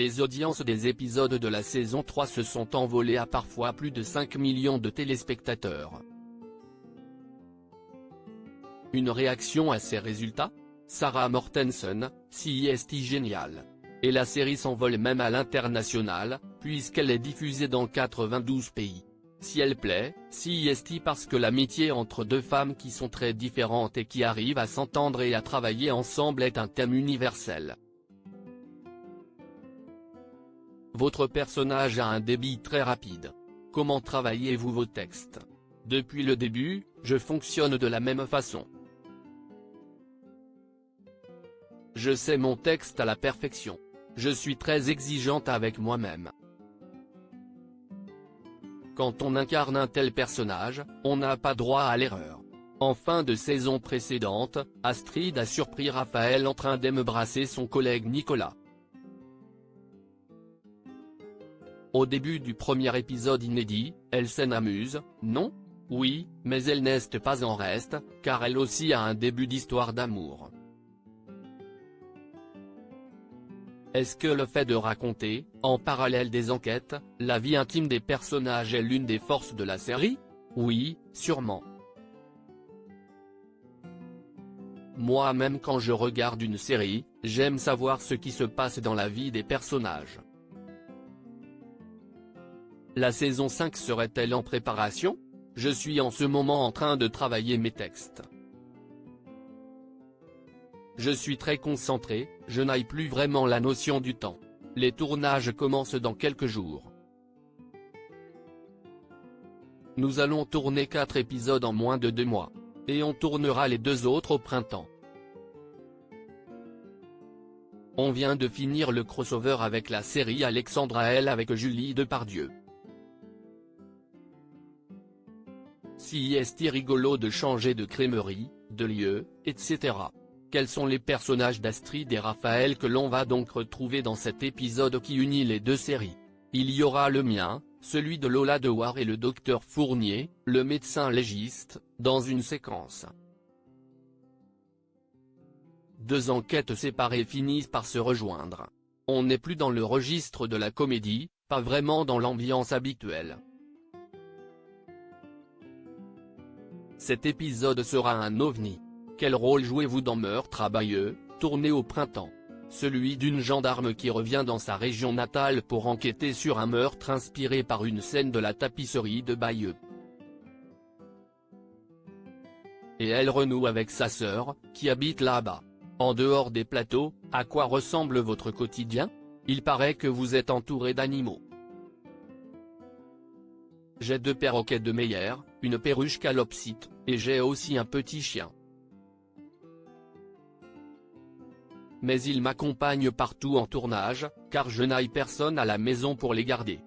Les audiences des épisodes de la saison 3 se sont envolées à parfois plus de 5 millions de téléspectateurs. Une réaction à ces résultats? Sarah Mortensen, CIST génial. Et la série s'envole même à l'international, puisqu'elle est diffusée dans 92 pays. Si elle plaît, CIST parce que l'amitié entre deux femmes qui sont très différentes et qui arrivent à s'entendre et à travailler ensemble est un thème universel. Votre personnage a un débit très rapide. Comment travaillez-vous vos textes? Depuis le début, je fonctionne de la même façon. Je sais mon texte à la perfection. Je suis très exigeante avec moi-même. Quand on incarne un tel personnage, on n'a pas droit à l'erreur. En fin de saison précédente, Astrid a surpris Raphaël en train d'embrasser son collègue Nicolas. Au début du premier épisode inédit, elle s'en amuse, non? Oui, mais elle n'est pas en reste, car elle aussi a un début d'histoire d'amour. Est-ce que le fait de raconter, en parallèle des enquêtes, la vie intime des personnages est l'une des forces de la série? Oui, sûrement. Moi-même quand je regarde une série, j'aime savoir ce qui se passe dans la vie des personnages. La saison 5 serait-elle en préparation? Je suis en ce moment en train de travailler mes textes. Je suis très concentré, je n'ai plus vraiment la notion du temps. Les tournages commencent dans quelques jours. Nous allons tourner 4 épisodes en moins de 2 mois. Et on tournera les 2 autres au printemps. On vient de finir le crossover avec la série Alexandra L avec Julie Depardieu. Si est rigolo de changer de crèmerie, de lieu, etc. Quels sont les personnages d'Astrid et Raphaël que l'on va donc retrouver dans cet épisode qui unit les deux séries? Il y aura le mien, celui de Lola Dewar et le docteur Fournier, le médecin légiste, dans une séquence. 2 enquêtes séparées finissent par se rejoindre. On n'est plus dans le registre de la comédie, pas vraiment dans l'ambiance habituelle. Cet épisode sera un ovni. Quel rôle jouez-vous dans Meurtre à Bayeux, tourné au printemps? Celui d'une gendarme qui revient dans sa région natale pour enquêter sur un meurtre inspiré par une scène de la tapisserie de Bayeux. Et elle renoue avec sa sœur, qui habite là-bas. En dehors des plateaux, à quoi ressemble votre quotidien? Il paraît que vous êtes entouré d'animaux. J'ai 2 perroquets de Meyer, une perruche calopsite, et j'ai aussi un petit chien. Mais ils m'accompagnent partout en tournage, car je n'ai personne à la maison pour les garder.